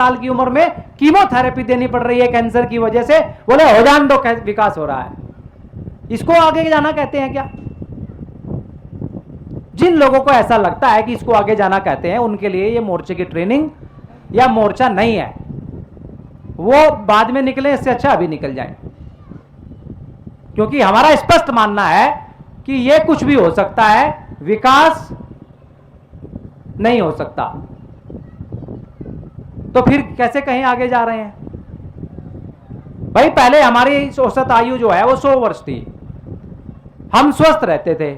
साल की उम्र में कीमोथेरेपी देनी पड़ रही है कैंसर की वजह से, बोले हो जान दो, विकास हो रहा है। इसको आगे जाना कहते हैं क्या? जिन लोगों को ऐसा लगता है कि इसको आगे जाना कहते हैं, उनके लिए ये मोर्चे की ट्रेनिंग या मोर्चा नहीं है। वो बाद में निकले, इससे अच्छा अभी निकल जाए, क्योंकि हमारा स्पष्ट मानना है कि ये कुछ भी हो सकता है, विकास नहीं हो सकता। तो फिर कैसे कहीं आगे जा रहे हैं भाई? पहले हमारी औसत आयु जो है वो 100 वर्ष थी, हम स्वस्थ रहते थे,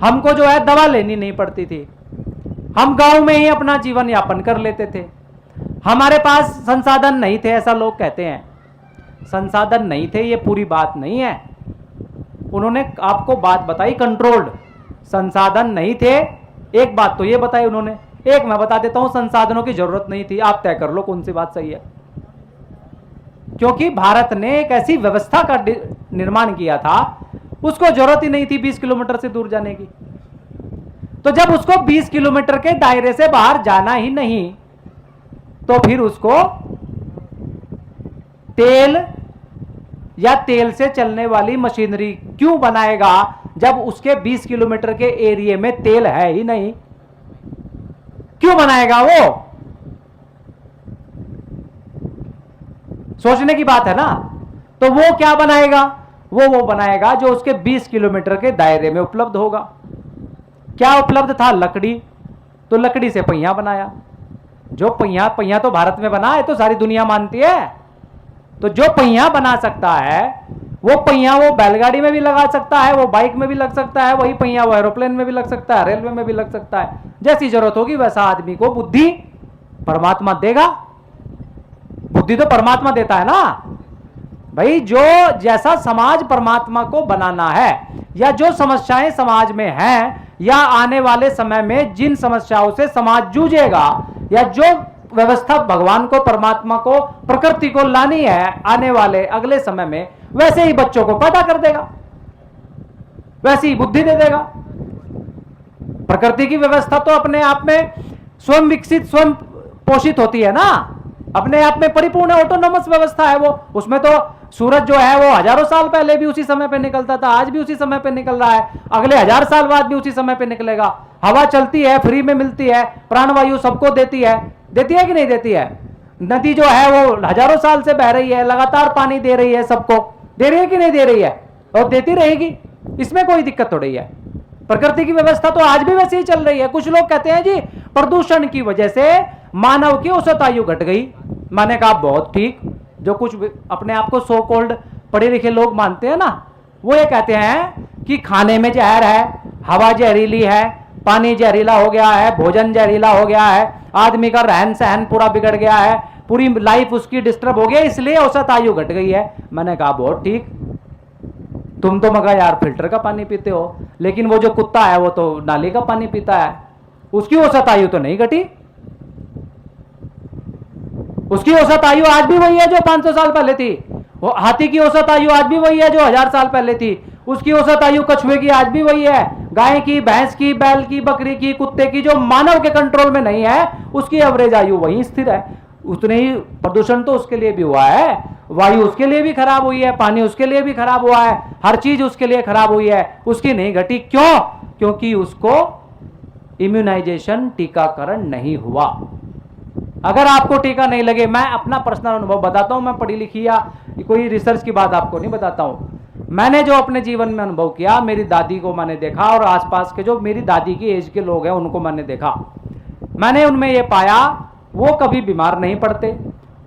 हमको जो है दवा लेनी नहीं पड़ती थी, हम गांव में ही अपना जीवन यापन कर लेते थे, हमारे पास संसाधन नहीं थे, ऐसा लोग कहते हैं। संसाधन नहीं थे ये पूरी बात नहीं है, उन्होंने आपको बात बताई कंट्रोल्ड। संसाधन नहीं थे, एक बात तो ये बताई उन्होंने, एक मैं बता देता हूं, संसाधनों की जरूरत नहीं थी। आप तय कर लो कौन सी बात सही है। क्योंकि भारत ने एक ऐसी व्यवस्था का निर्माण किया था, उसको जरूरत ही नहीं थी 20 किलोमीटर से दूर जाने की। तो जब उसको 20 किलोमीटर के दायरे से बाहर जाना ही नहीं, तो फिर उसको तेल या तेल से चलने वाली मशीनरी क्यों बनाएगा, जब उसके 20 किलोमीटर के एरिया में तेल है ही नहीं? क्यों बनाएगा वो? सोचने की बात है ना। तो वो क्या बनाएगा? वो बनाएगा जो उसके 20 किलोमीटर के दायरे में उपलब्ध होगा। क्या उपलब्ध था? लकड़ी। तो लकड़ी से पहिया बनाया। जो पहिया तो भारत में बना है, तो सारी दुनिया मानती है। तो जो पहिया बना सकता है, वो पहिया वो बैलगाड़ी में भी लगा सकता है, वो बाइक में भी लग सकता है, वही पहिया वो एरोप्लेन में भी लग सकता है, रेलवे में भी लग सकता है। जैसी जरूरत होगी वैसा आदमी को बुद्धि परमात्मा देगा। बुद्धि तो परमात्मा देता है ना भाई। जो जैसा समाज परमात्मा को बनाना है, या जो समस्याएं समाज में हैं, या आने वाले समय में जिन समस्याओं से समाज जूझेगा, या जो व्यवस्था भगवान को, परमात्मा को, प्रकृति को लानी है आने वाले अगले समय में, वैसे ही बच्चों को पैदा कर देगा, वैसी ही बुद्धि दे देगा। प्रकृति की व्यवस्था तो अपने आप में स्वयं विकसित, स्वयं पोषित होती है ना, अपने आप में परिपूर्ण ऑटोनोमस व्यवस्था है वो। उसमें तो सूरज जो है वो हजारों साल पहले भी उसी समय पे निकलता था, आज भी उसी समय पे निकल रहा है, अगले 1000 साल बाद भी उसी समय पे निकलेगा। हवा चलती है, फ्री में मिलती है, प्राणवायु सबको देती है कि नहीं देती है? नदी जो है वो हजारों साल से बह रही है, लगातार पानी दे रही है, सबको दे रही है कि नहीं दे रही है? और देती रहेगी, इसमें कोई दिक्कत थोड़ी है। प्रकृति की व्यवस्था तो आज भी वैसे ही चल रही है। कुछ लोग कहते हैं जी प्रदूषण की वजह से मानव की औसत आयु घट गई। मैंने कहा बहुत ठीक। जो कुछ अपने आप को सो कॉल्ड पढ़े लिखे लोग मानते हैं ना, वो ये कहते हैं कि खाने में जहर है, हवा जहरीली है, पानी जहरीला हो गया है, भोजन जहरीला हो गया है, आदमी का रहन सहन पूरा बिगड़ गया है, पूरी लाइफ उसकी डिस्टर्ब हो गई, इसलिए औसत आयु घट गई है। मैंने कहा बहुत ठीक। तुम तो मगर यार फिल्टर का पानी पीते हो, लेकिन वो जो कुत्ता है वो तो नाली का पानी पीता है, उसकी औसत आयु तो नहीं घटी। उसकी औसत आयु आज भी वही है जो 500 साल पहले थी। हाथी की औसत आयु आज भी वही है जो 1000 साल पहले थी। उसकी औसत आयु कछुए की आज भी वही है। गाय की, भैंस की, बैल की, बकरी की, कुत्ते की, जो मानव के कंट्रोल में नहीं है, उसकी एवरेज आयु वही स्थिर है। उतने ही प्रदूषण तो उसके लिए भी हुआ है, वायु उसके लिए भी खराब हुई है, पानी उसके लिए भी खराब हुआ है, हर चीज उसके लिए खराब हुई है, उसकी नहीं घटी। क्यों? क्योंकि उसको इम्यूनाइजेशन, टीकाकरण नहीं हुआ। अगर आपको टीका नहीं लगे, मैं अपना पर्सनल अनुभव बताता हूं, मैं पढ़ी लिखी या कोई रिसर्च की बात आपको नहीं बताता हूं। मैंने जो अपने जीवन में अनुभव किया, मेरी दादी को मैंने देखा, और आसपास के जो मेरी दादी की एज के लोग हैं उनको मैंने देखा। मैंने उनमें ये पाया वो कभी बीमार नहीं पड़ते,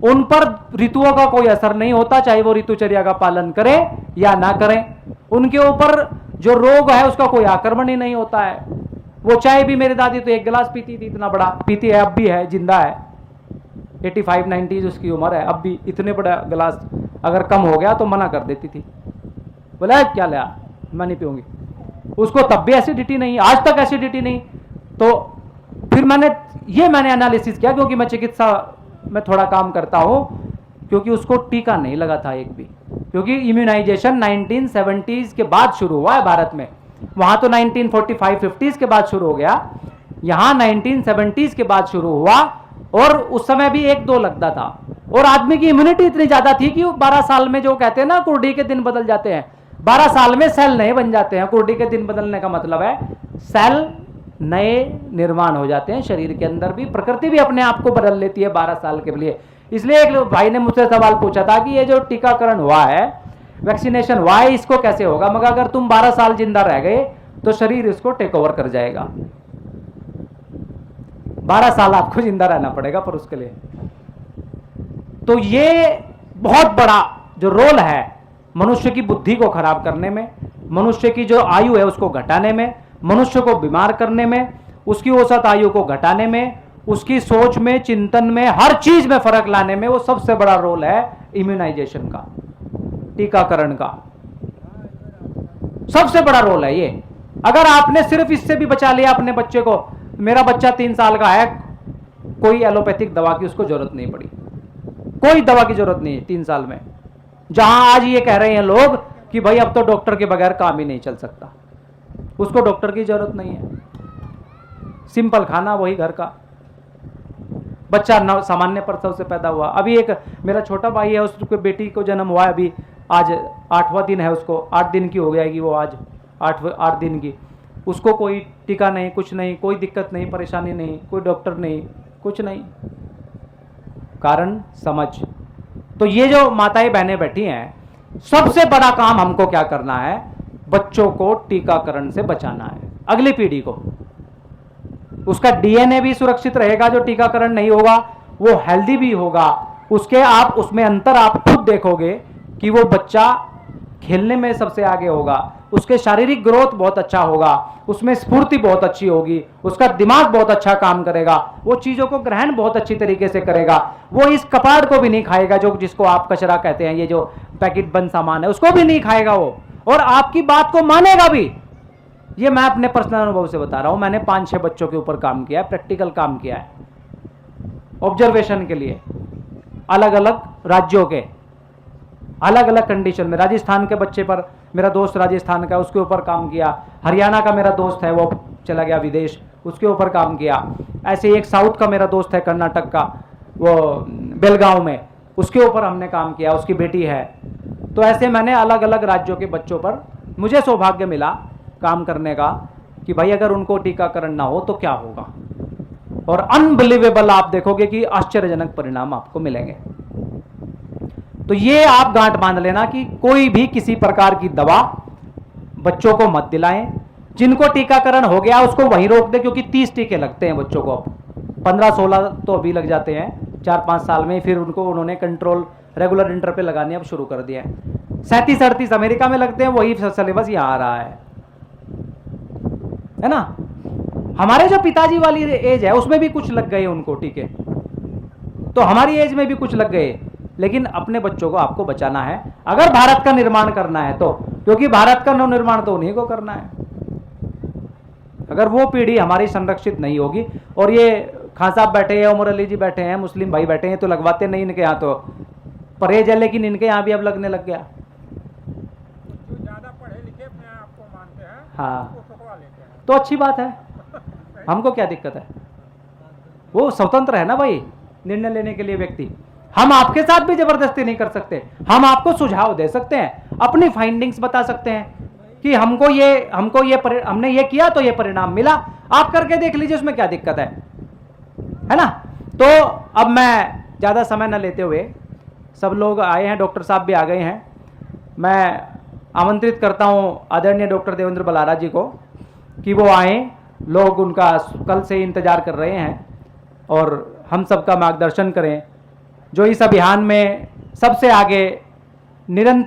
उन पर ऋतुओं का कोई असर नहीं होता, चाहे वो ऋतुचर्या का पालन करें या ना करें, उनके ऊपर जो रोग है उसका कोई आक्रमण ही नहीं होता है। वो चाय भी, मेरी दादी तो 1 गिलास पीती थी, इतना बड़ा पीती है, अब भी है, जिंदा है, 85-90 उसकी उम्र है, अब भी इतने बड़ा गिलास अगर कम हो गया तो मना कर देती थी। बोला क्या लिया, मैं नहीं पीऊंगी। उसको तब भी एसिडिटी नहीं, आज तक एसिडिटी नहीं। तो फिर मैंने एनालिसिस किया, क्योंकि मैं चिकित्सा में थोड़ा काम करता हूं, क्योंकि उसको टीका नहीं लगा था एक भी, क्योंकि इम्यूनाइजेशन 1970s के बाद शुरू हुआ है भारत में। वहां तो 1945-50s के बाद शुरू हो गया, यहां 1970s के बाद शुरू हुआ। और उस समय भी 1-2 लगता था, और आदमी की इम्यूनिटी इतनी ज्यादा थी कि 12 साल में, जो कहते हैं ना कुर्डी के दिन बदल जाते हैं, 12 साल में सेल नए बन जाते हैं। कुर्डी के दिन बदलने का मतलब है सेल नए निर्माण हो जाते हैं शरीर के अंदर भी, प्रकृति भी अपने आप को बदल लेती है 12 साल के लिए। इसलिए एक भाई ने मुझसे सवाल पूछा था कि ये जो टीकाकरण हुआ है, वैक्सीनेशन हुआ है, इसको कैसे होगा? मगर अगर तुम 12 साल जिंदा रह गए तो शरीर इसको टेक ओवर कर जाएगा। 12 साल आपको जिंदा रहना पड़ेगा पर उसके लिए। तो ये बहुत बड़ा जो रोल है मनुष्य की बुद्धि को खराब करने में, मनुष्य की जो आयु है उसको घटाने में, मनुष्य को बीमार करने में, उसकी औसत आयु को घटाने में, उसकी सोच में, चिंतन में, हर चीज में फर्क लाने में वो सबसे बड़ा रोल है इम्यूनाइजेशन का, टीकाकरण का। सबसे बड़ा रोल है ये। अगर आपने सिर्फ इससे भी बचा लिया अपने बच्चे को, मेरा बच्चा 3 साल का है, कोई एलोपैथिक दवा की उसको जरूरत नहीं पड़ी, कोई दवा की जरूरत नहीं है 3 साल में। जहां आज ये कह रहे हैं लोग कि भाई अब तो डॉक्टर के बगैर काम ही नहीं चल सकता, उसको डॉक्टर की जरूरत नहीं है, सिंपल खाना वही घर का। बच्चा सामान्य प्रसव से पैदा हुआ। अभी एक मेरा छोटा भाई है, उसके बेटी को जन्म हुआ है, अभी आज 8वां दिन है, उसको 8 दिन की हो जाएगी वो, आज 8 दिन की। उसको कोई टीका नहीं, कुछ नहीं, कोई दिक्कत नहीं, परेशानी नहीं, कोई डॉक्टर नहीं, कुछ नहीं। कारण समझ। तो ये जो माताएं बहनें बैठी हैं, सबसे बड़ा काम हमको क्या करना है? बच्चों को टीकाकरण से बचाना है, अगली पीढ़ी को। उसका डीएनए भी सुरक्षित रहेगा, जो टीकाकरण नहीं होगा वो हेल्दी भी होगा। उसके आप उसमें अंतर आप खुद देखोगे कि वो बच्चा खेलने में सबसे आगे होगा, उसके शारीरिक ग्रोथ बहुत अच्छा होगा, उसमें स्फूर्ति बहुत अच्छी होगी, उसका दिमाग बहुत अच्छा काम करेगा, वो चीजों को ग्रहण बहुत अच्छी तरीके से करेगा। वो इस कपाड़ को भी नहीं खाएगा जो जिसको आप कचरा कहते हैं, ये जो पैकेट बंद सामान है उसको भी नहीं खाएगा वो, और आपकी बात को मानेगा भी। ये मैं अपने पर्सनल अनुभव से बता रहा हूं। मैंने 5-6 बच्चों के ऊपर काम किया है, प्रैक्टिकल काम किया है, ऑब्जर्वेशन के लिए, अलग अलग राज्यों के अलग अलग कंडीशन में। राजस्थान के बच्चे पर, मेरा दोस्त राजस्थान का, उसके ऊपर काम किया। हरियाणा का मेरा दोस्त है, वो चला गया विदेश, उसके ऊपर काम किया। ऐसे एक साउथ का मेरा दोस्त है, कर्नाटक का, वो बेलगांव में, उसके ऊपर हमने काम किया, उसकी बेटी है। तो ऐसे मैंने अलग अलग राज्यों के बच्चों पर, मुझे सौभाग्य मिला काम करने का कि भाई अगर उनको टीकाकरण ना हो तो क्या होगा। और अनबिलीवेबल आप देखोगे कि आश्चर्यजनक परिणाम आपको मिलेंगे। तो ये आप गांठ बांध लेना कि कोई भी किसी प्रकार की दवा बच्चों को मत दिलाएं। जिनको टीकाकरण हो गया उसको वहीं रोक दे, क्योंकि 30 टीके लगते हैं बच्चों को, 15-16 तो अभी लग जाते हैं 4-5 साल में, फिर उनको उन्होंने कंट्रोल रेगुलर इंटर पे लगाने अब शुरू कर दिया है। 37-38 अमेरिका में लगते हैं, वही सिलेबस यहाँ आ रहा है ना। हमारे जो पिताजी वाली एज है उसमें भी कुछ लग गए उनको टीके, तो हमारी एज में भी कुछ लग गए। लेकिन अपने बच्चों को आपको बचाना है अगर भारत का निर्माण करना है तो, क्योंकि भारत का निर्माण तो उन्हीं को करना है। अगर वो पीढ़ी हमारी संरक्षित नहीं होगी, और ये खान साहब बैठे हैं, उमर अली जी बैठे हैं, मुस्लिम भाई बैठे हैं, तो लगवाते नहीं इनके यहाँ, तो परहेज है, लेकिन इनके यहाँ भी अब लगने लग गया। जो ज्यादा पढ़े लिखे अपने आप को मानते हैं, हाँ, उसको ठुकरा लेते हैं। तो अच्छी बात है, हमको क्या दिक्कत है? वो स्वतंत्र है ना भाई निर्णय लेने के लिए व्यक्ति। हम आपके साथ भी जबरदस्ती नहीं कर सकते, हम आपको सुझाव दे सकते हैं, अपनी फाइंडिंग्स बता सकते हैं कि हमने ये किया तो ये परिणाम मिला, आप करके देख लीजिए, उसमें क्या दिक्कत है ना। तो अब मैं ज्यादा समय न लेते हुए, सब लोग आए हैं, डॉक्टर साहब भी आ गए हैं, मैं आमंत्रित करता हूं आदरणीय डॉक्टर देवेंद्र बलारा जी को कि वो आए। लोग उनका कल से इंतजार कर रहे हैं और हम सबका मार्गदर्शन करें, जो इस अभियान में सबसे आगे निरंतर